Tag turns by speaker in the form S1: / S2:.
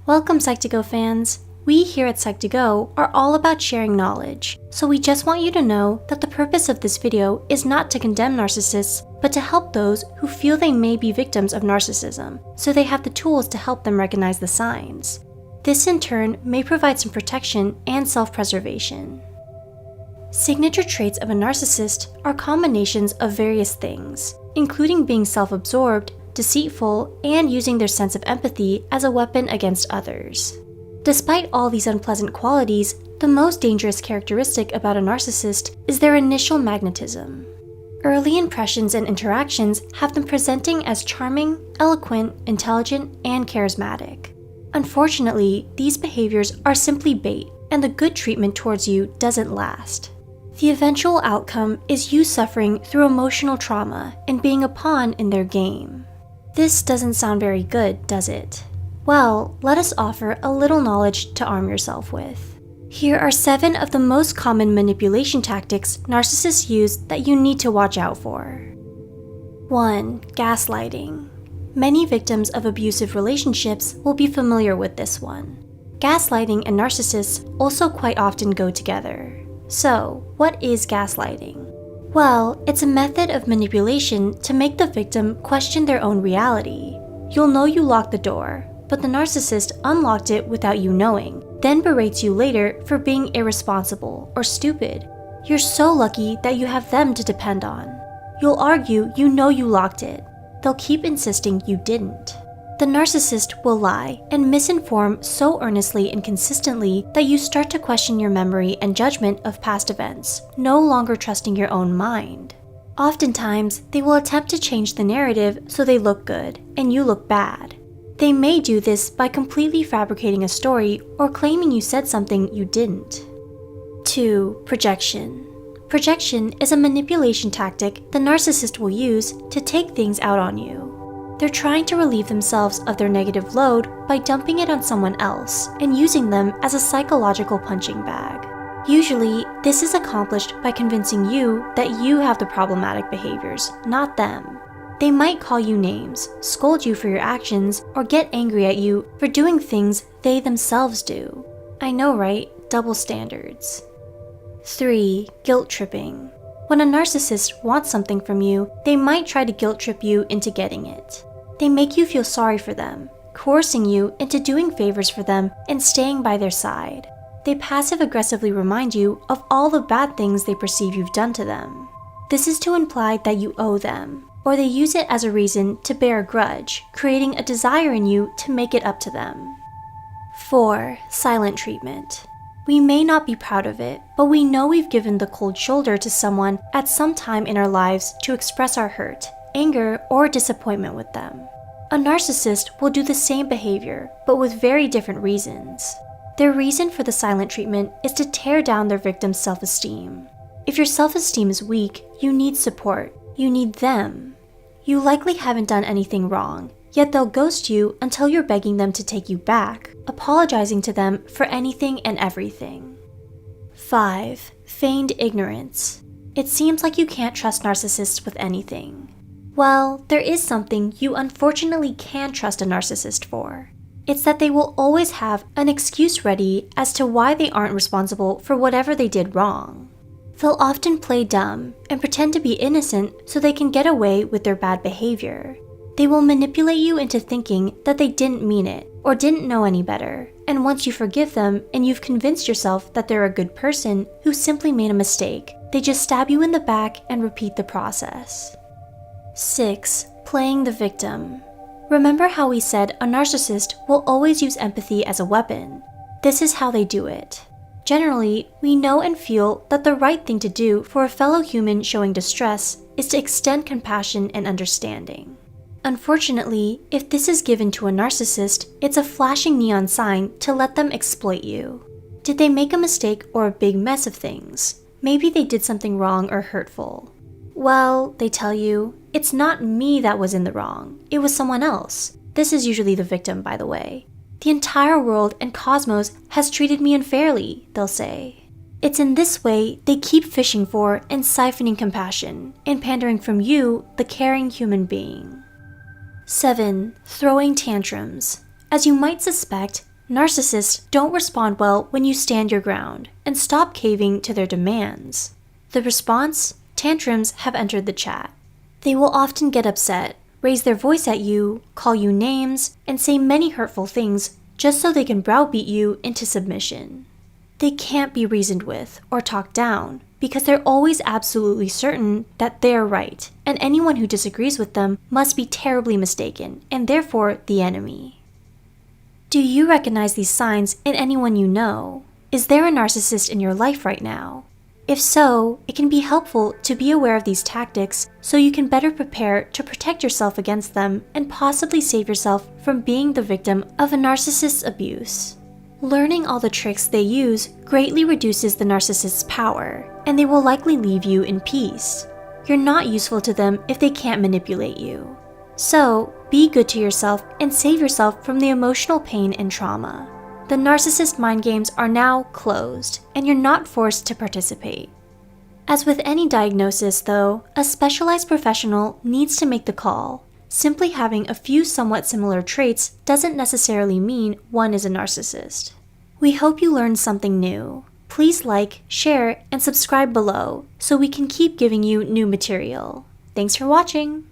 S1: Welcome Psych2Go fans! We here at Psych2Go are all about sharing knowledge, so we just want you to know that the purpose of this video is not to condemn narcissists, but to help those who feel they may be victims of narcissism, so they have the tools to help them recognize the signs. This in turn may provide some protection and self-preservation. Signature traits of a narcissist are combinations of various things, including being self-absorbed, deceitful, and using their sense of empathy as a weapon against others. Despite all these unpleasant qualities, the most dangerous characteristic about a narcissist is their initial magnetism. Early impressions and interactions have them presenting as charming, eloquent, intelligent, and charismatic. Unfortunately, these behaviors are simply bait, and the good treatment towards you doesn't last. The eventual outcome is you suffering through emotional trauma and being a pawn in their game. This doesn't sound very good, does it? Well, let us offer a little knowledge to arm yourself with. Here are 7 of the most common manipulation tactics narcissists use that you need to watch out for. 1. Gaslighting. Many victims of abusive relationships will be familiar with this one. Gaslighting and narcissists also quite often go together. So, what is gaslighting? Well, it's a method of manipulation to make the victim question their own reality. You'll know you locked the door, but the narcissist unlocked it without you knowing, then berates you later for being irresponsible or stupid. You're so lucky that you have them to depend on. You'll argue you know you locked it. They'll keep insisting you didn't. The narcissist will lie and misinform so earnestly and consistently that you start to question your memory and judgment of past events, no longer trusting your own mind. Oftentimes, they will attempt to change the narrative so they look good and you look bad. They may do this by completely fabricating a story or claiming you said something you didn't. 2. Projection. Projection is a manipulation tactic the narcissist will use to take things out on you. They're trying to relieve themselves of their negative load by dumping it on someone else and using them as a psychological punching bag. Usually, this is accomplished by convincing you that you have the problematic behaviors, not them. They might call you names, scold you for your actions, or get angry at you for doing things they themselves do. I know, right? Double standards. 3. Guilt tripping. When a narcissist wants something from you, they might try to guilt trip you into getting it. They make you feel sorry for them, coercing you into doing favors for them and staying by their side. They passive-aggressively remind you of all the bad things they perceive you've done to them. This is to imply that you owe them, or they use it as a reason to bear a grudge, creating a desire in you to make it up to them. 4. Silent treatment. We may not be proud of it, but we know we've given the cold shoulder to someone at some time in our lives to express our hurt, anger, or disappointment with them. A narcissist will do the same behavior, but with very different reasons. Their reason for the silent treatment is to tear down their victim's self-esteem. If your self-esteem is weak, you need support. You need them. You likely haven't done anything wrong, yet they'll ghost you until you're begging them to take you back, apologizing to them for anything and everything. 5. Feigned ignorance. It seems like you can't trust narcissists with anything. Well, there is something you unfortunately can trust a narcissist for. It's that they will always have an excuse ready as to why they aren't responsible for whatever they did wrong. They'll often play dumb and pretend to be innocent so they can get away with their bad behavior. They will manipulate you into thinking that they didn't mean it or didn't know any better, and once you forgive them and you've convinced yourself that they're a good person who simply made a mistake, they just stab you in the back and repeat the process. 6. Playing the victim. Remember how we said a narcissist will always use empathy as a weapon? This is how they do it. Generally, we know and feel that the right thing to do for a fellow human showing distress is to extend compassion and understanding. Unfortunately, if this is given to a narcissist, it's a flashing neon sign to let them exploit you. Did they make a mistake or a big mess of things? Maybe they did something wrong or hurtful. Well, they tell you, it's not me that was in the wrong, it was someone else. This is usually the victim, by the way. The entire world and cosmos has treated me unfairly, they'll say. It's in this way they keep fishing for and siphoning compassion and pandering from you, the caring human being. 7. Throwing tantrums. As you might suspect, Narcissists don't respond well when you stand your ground and stop caving to their demands. The response? Tantrums have entered the chat. They will often get upset, raise their voice at you, call you names, and say many hurtful things just so they can browbeat you into submission. They can't be reasoned with or talked down because they're always absolutely certain that they're right, and anyone who disagrees with them must be terribly mistaken and therefore the enemy. Do you recognize these signs in anyone you know? Is there a narcissist in your life right now? If so, it can be helpful to be aware of these tactics so you can better prepare to protect yourself against them and possibly save yourself from being the victim of a narcissist's abuse. Learning all the tricks they use greatly reduces the narcissist's power, and they will likely leave you in peace. You're not useful to them if they can't manipulate you. So, be good to yourself and save yourself from the emotional pain and trauma. The narcissist mind games are now closed, and you're not forced to participate. As with any diagnosis, though, a specialized professional needs to make the call. Simply having a few somewhat similar traits doesn't necessarily mean one is a narcissist. We hope you learned something new. Please like, share, and subscribe below so we can keep giving you new material. Thanks for watching!